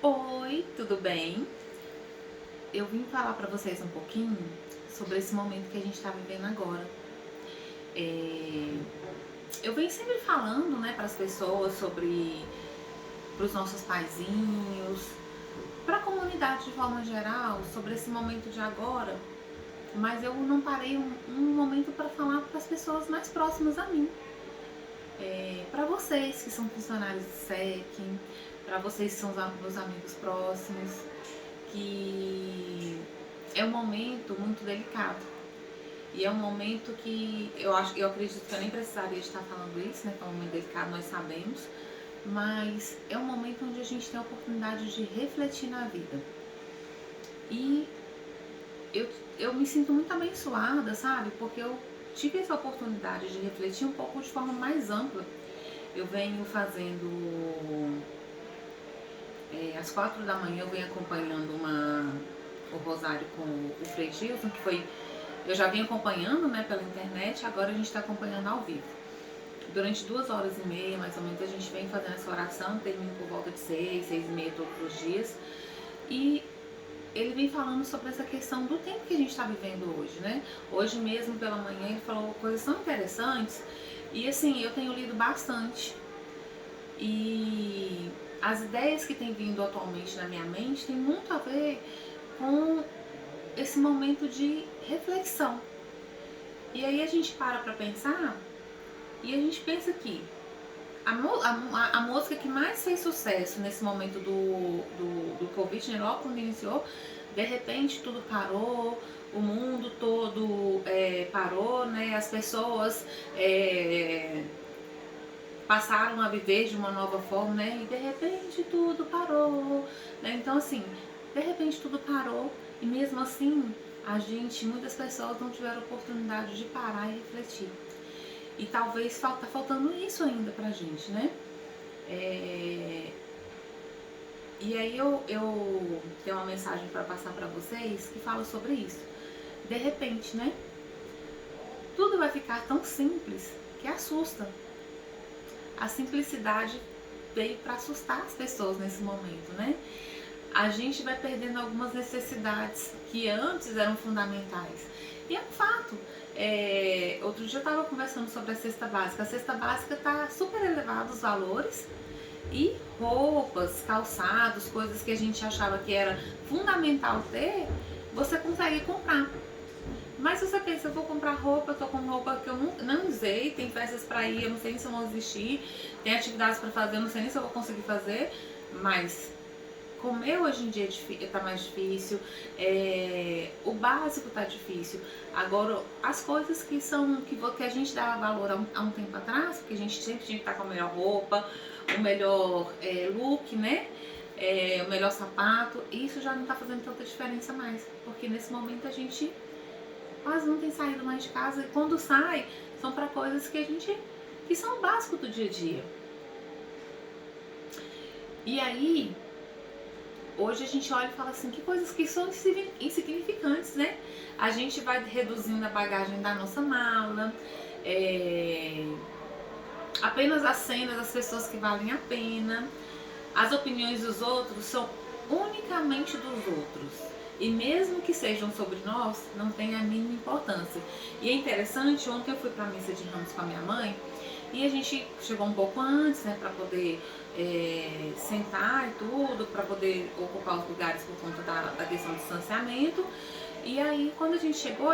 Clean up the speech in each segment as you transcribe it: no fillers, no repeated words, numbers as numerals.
Oi, tudo bem? Eu vim falar para vocês um pouquinho sobre esse momento que a gente está vivendo agora. É, Eu venho sempre falando, né, para as pessoas sobre, para os nossos paizinhos, para a comunidade de forma geral, sobre esse momento de agora, mas eu não parei um momento para falar para as pessoas mais próximas a mim. Para vocês que são funcionários do SEC, para vocês que são meus amigos próximos, que é um momento muito delicado. E é um momento que eu acredito que eu nem precisaria estar falando isso, né? Que é um momento delicado, nós sabemos, mas é um momento onde a gente tem a oportunidade de refletir na vida. E eu, eu me sinto muito abençoada, sabe? Porque eu tive essa oportunidade de refletir um pouco de forma mais ampla. Eu venho fazendo, às 4 da manhã, eu venho acompanhando o Rosário com o Frei Gilson, que foi. Eu já vim acompanhando, né, pela internet, agora a gente está acompanhando ao vivo. Durante 2 horas e meia, mais ou menos, a gente vem fazendo essa oração, termina por volta de 6, 6h30 todos os dias. E ele vem falando sobre essa questão do tempo que a gente está vivendo hoje, né? Hoje mesmo, pela manhã, ele falou coisas tão interessantes. E assim, eu tenho lido bastante. E as ideias que têm vindo atualmente na minha mente têm muito a ver com esse momento de reflexão. E aí a gente para pensar e a gente pensa que a música que mais fez sucesso nesse momento do Covid, né, logo quando iniciou, de repente tudo parou, o mundo todo parou, né, as pessoas passaram a viver de uma nova forma, né, e de repente tudo parou, né, então assim, de repente tudo parou e mesmo assim muitas pessoas não tiveram oportunidade de parar e refletir. E talvez tá faltando isso ainda pra gente, né? E aí eu tenho uma mensagem para passar para vocês que fala sobre isso. De repente, né? Tudo vai ficar tão simples que assusta. A simplicidade veio para assustar as pessoas nesse momento, né? A gente vai perdendo algumas necessidades que antes eram fundamentais. E é um fato. Outro dia eu estava conversando sobre a cesta básica. A cesta básica está super elevada os valores e roupas, calçados, coisas que a gente achava que era fundamental ter, você consegue comprar. Mas se você pensa, eu vou comprar roupa, eu tô com roupa que eu não usei, tem festas pra ir, eu não sei nem se eu vou existir, tem atividades pra fazer, eu não sei nem se eu vou conseguir fazer, mas comer hoje em dia tá mais difícil, o básico tá difícil. Agora, as coisas que a gente dava valor há um tempo atrás, porque a gente sempre tinha que estar com a melhor roupa, o melhor look, né? O melhor sapato, isso já não tá fazendo tanta diferença mais, porque nesse momento a gente quase não tem saído mais de casa e quando sai, são para coisas que são o básico do dia a dia. E aí, hoje a gente olha e fala assim, que coisas que são insignificantes, né? A gente vai reduzindo a bagagem da nossa mala, apenas as cenas das pessoas que valem a pena, as opiniões dos outros são unicamente dos outros. E mesmo que sejam sobre nós, não tem a mínima importância. E é interessante, ontem eu fui para a missa de Ramos com a minha mãe, e a gente chegou um pouco antes, né, para poder sentar e tudo, para poder ocupar os lugares por conta da questão do distanciamento. E aí, quando a gente chegou,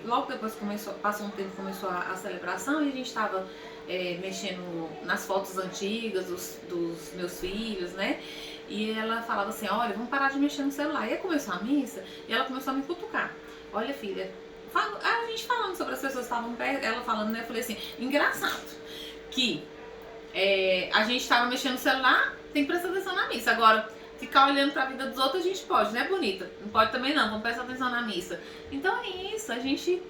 logo depois passou um tempo, começou a celebração e a gente estava mexendo nas fotos antigas dos meus filhos, né? E ela falava assim, olha, vamos parar de mexer no celular. E aí começou a missa e ela começou a me cutucar. Olha, filha, a gente falando sobre as pessoas que estavam perto, ela falando, né? Eu falei assim, engraçado que a gente estava mexendo no celular, tem que prestar atenção na missa. Agora, ficar olhando para a vida dos outros a gente pode, né, bonita? Não pode também não, vamos prestar atenção na missa. Então é isso, a gente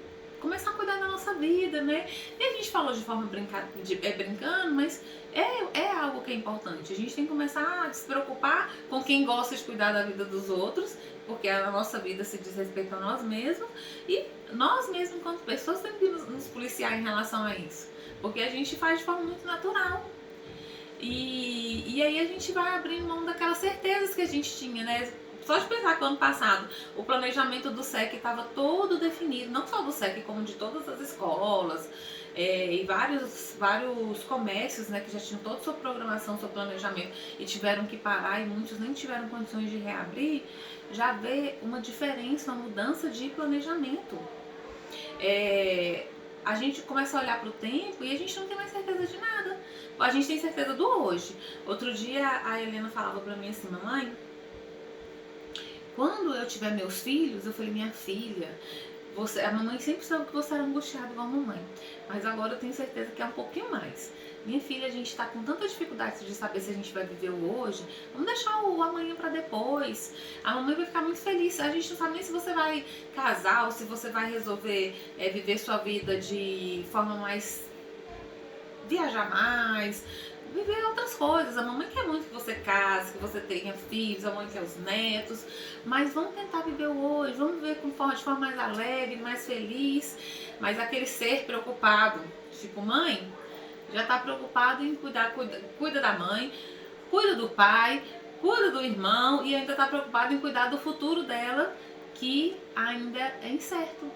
começar a cuidar da nossa vida, né? E a gente falou de forma brincando, mas é algo que é importante. A gente tem que começar a se preocupar com quem gosta de cuidar da vida dos outros, porque a nossa vida se diz respeito a nós mesmos, e nós mesmos, enquanto pessoas, temos que nos policiar em relação a isso, porque a gente faz de forma muito natural. E aí a gente vai abrindo mão daquelas certezas que a gente tinha, né? Só de pensar que o ano passado o planejamento do SEC estava todo definido, não só do SEC, como de todas as escolas, e vários comércios, né, que já tinham toda sua programação, seu planejamento e tiveram que parar e muitos nem tiveram condições de reabrir, já vê uma diferença, uma mudança de planejamento. A gente começa a olhar para o tempo e a gente não tem mais certeza de nada. A gente tem certeza do hoje. Outro dia a Helena falava para mim assim, mamãe, quando eu tiver meus filhos, eu falei, minha filha, a mamãe sempre soube que você era angustiada igual a mamãe, mas agora eu tenho certeza que é um pouquinho mais. Minha filha, a gente está com tanta dificuldade de saber se a gente vai viver o hoje, vamos deixar o amanhã para depois. A mamãe vai ficar muito feliz. A gente não sabe nem se você vai casar ou se você vai resolver viver sua vida de forma mais... viajar mais, viver outras coisas. A mamãe quer muito que você case, que você tenha filhos, a mamãe quer os netos, mas vamos tentar viver o hoje, vamos viver de forma mais alegre, mais feliz. Mas aquele ser preocupado, tipo, mãe, já tá preocupado em cuida da mãe, cuida do pai, cuida do irmão e ainda tá preocupado em cuidar do futuro dela, que ainda é incerto.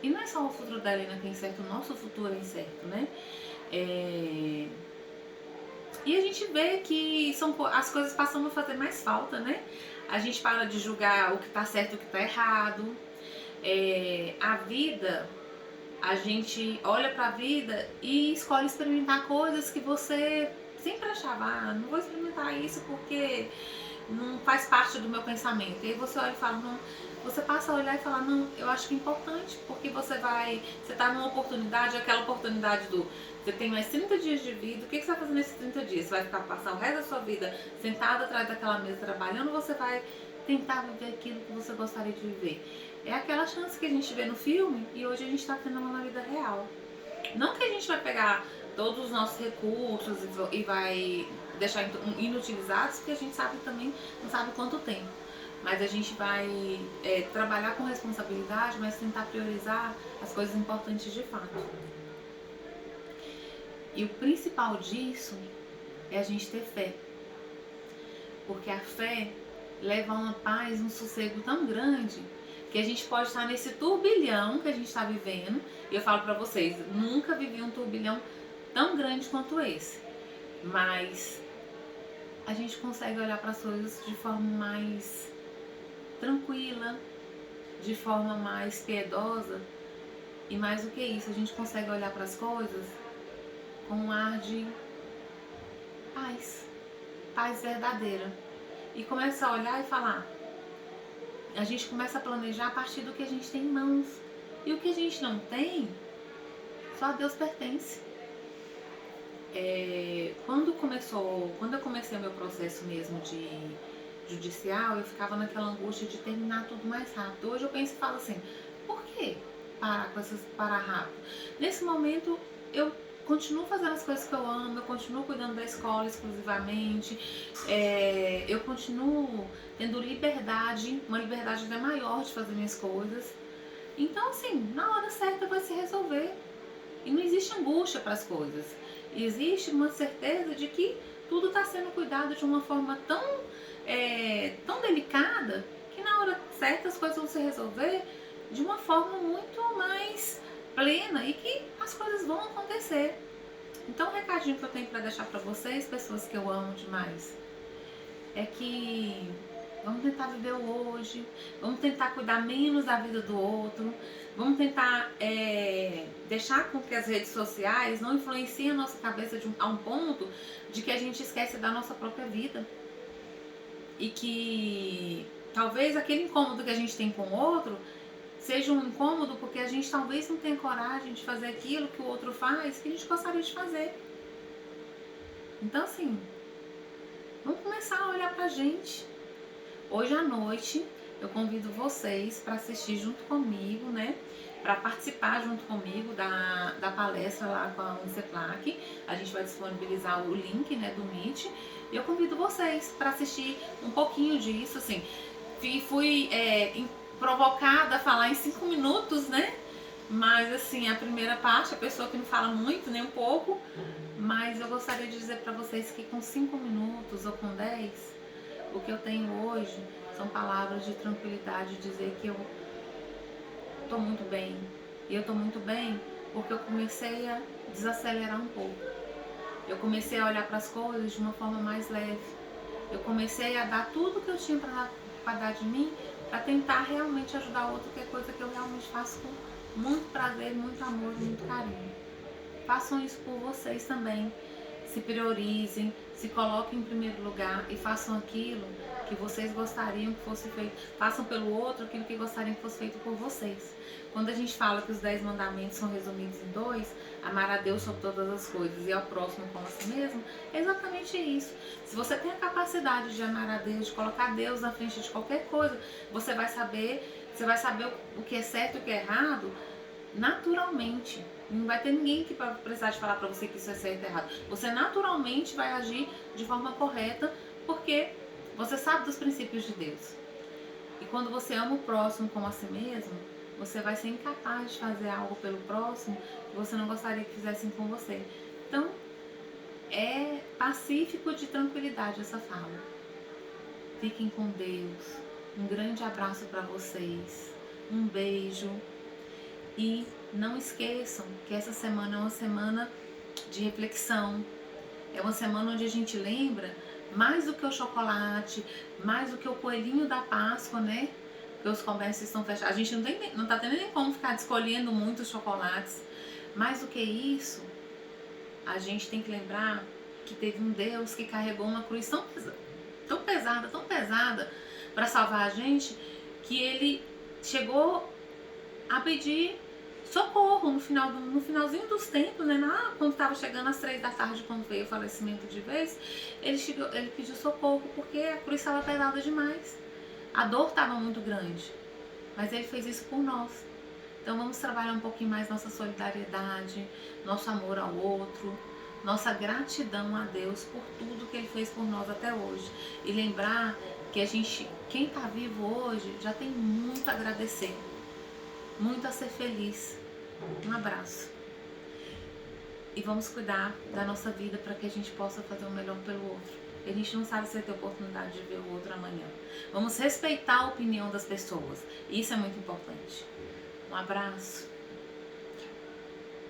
E não é só o futuro dela ainda que é incerto, o nosso futuro é incerto, né? E a gente vê que as coisas passam a fazer mais falta, né? A gente para de julgar o que tá certo e o que tá errado. A vida, a gente olha pra vida e escolhe experimentar coisas que você sempre achava, não vou experimentar isso porque não faz parte do meu pensamento. E aí você olha e fala, não, você passa a olhar e falar, não, eu acho que é importante, porque você tá numa oportunidade, aquela oportunidade você tem mais 30 dias de vida, o que você vai fazer nesses 30 dias? Você vai passar o resto da sua vida sentado atrás daquela mesa trabalhando, ou você vai tentar viver aquilo que você gostaria de viver? É aquela chance que a gente vê no filme e hoje a gente está tendo na vida real. Não que a gente vai pegar todos os nossos recursos e vai deixar inutilizados, porque a gente sabe também, não sabe quanto tempo. Mas a gente vai trabalhar com responsabilidade, mas tentar priorizar as coisas importantes de fato. E o principal disso é a gente ter fé. Porque a fé leva a uma paz, um sossego tão grande que a gente pode estar nesse turbilhão que a gente está vivendo. E eu falo pra vocês, nunca vivi um turbilhão tão grande quanto esse. Mas a gente consegue olhar para as coisas de forma mais tranquila, de forma mais piedosa. E mais do que isso, a gente consegue olhar para as coisas com um ar de paz verdadeira. E começa a olhar e falar, a gente começa a planejar a partir do que a gente tem em mãos. E o que a gente não tem, só a Deus pertence. Quando eu comecei o meu processo mesmo de judicial, eu ficava naquela angústia de terminar tudo mais rápido. Hoje eu penso e falo assim, por que parar rápido? Nesse momento eu continuo fazendo as coisas que eu amo, eu continuo cuidando da escola exclusivamente, eu continuo tendo liberdade, uma liberdade até maior de fazer minhas coisas. Então, assim, na hora certa vai se resolver. E não existe angústia para as coisas. Existe uma certeza de que tudo está sendo cuidado de uma forma tão delicada que na hora certa as coisas vão se resolver de uma forma muito mais plena e que as coisas vão acontecer. Então, o recadinho que eu tenho para deixar para vocês, pessoas que eu amo demais, é que vamos tentar viver o hoje, vamos tentar cuidar menos da vida do outro, vamos tentar deixar com que as redes sociais não influenciem a nossa cabeça a um ponto de que a gente esquece da nossa própria vida. E que talvez aquele incômodo que a gente tem com o outro seja um incômodo porque a gente talvez não tenha coragem de fazer aquilo que o outro faz, que a gente gostaria de fazer. Então, assim, vamos começar a olhar pra gente. Hoje à noite eu convido vocês para assistir junto comigo, né? Para participar junto comigo da palestra lá com a Uniceplac. A gente vai disponibilizar o link, né, do Meet. E eu convido vocês para assistir um pouquinho disso, assim. Fui provocada a falar em 5 minutos, né? Mas assim, a primeira parte, a pessoa que não fala muito, nem um pouco, mas eu gostaria de dizer para vocês que com 5 minutos ou com 10, o que eu tenho hoje são palavras de tranquilidade, dizer que eu tô muito bem. E eu tô muito bem porque eu comecei a desacelerar um pouco. Eu comecei a olhar para as coisas de uma forma mais leve. Eu comecei a dar tudo que eu tinha para dar de mim, para tentar realmente ajudar o outro, que é coisa que eu realmente faço com muito prazer, muito amor, muito carinho. Façam isso por vocês também. Se priorizem, se coloquem em primeiro lugar e façam aquilo que vocês gostariam que fosse feito. Façam pelo outro aquilo que gostariam que fosse feito por vocês. Quando a gente fala que os 10 mandamentos são resumidos em 2, amar a Deus sobre todas as coisas e ao próximo como a si mesmo, é exatamente isso. Se você tem a capacidade de amar a Deus, de colocar Deus na frente de qualquer coisa, você vai saber o que é certo e o que é errado naturalmente. Não vai ter ninguém que vai precisar de falar para você que isso é certo e errado. Você naturalmente vai agir de forma correta porque você sabe dos princípios de Deus. E quando você ama o próximo como a si mesmo, você vai ser incapaz de fazer algo pelo próximo que você não gostaria que fizessem com você. Então, é pacífico de tranquilidade essa fala. Fiquem com Deus. Um grande abraço para vocês. Um beijo. E não esqueçam que essa semana é uma semana de reflexão. É uma semana onde a gente lembra mais do que o chocolate, mais do que o coelhinho da Páscoa, né? Porque os comércios estão fechados. A gente não tá tendo nem como ficar escolhendo muitos chocolates. Mais do que isso, a gente tem que lembrar que teve um Deus que carregou uma cruz tão pesada para salvar a gente, que ele chegou a pedir socorro no finalzinho dos tempos, né? Quando estava chegando às 3 da tarde, quando veio o falecimento de vez, ele pediu socorro porque a cruz estava pesada demais. A dor estava muito grande, mas ele fez isso por nós. Então vamos trabalhar um pouquinho mais nossa solidariedade, nosso amor ao outro, nossa gratidão a Deus por tudo que ele fez por nós até hoje. E lembrar que quem está vivo hoje, já tem muito a agradecer, muito a ser feliz. Um abraço. E vamos cuidar da nossa vida para que a gente possa fazer o melhor pelo outro. A gente não sabe se vai ter oportunidade de ver o outro amanhã. Vamos respeitar a opinião das pessoas. Isso é muito importante. Um abraço.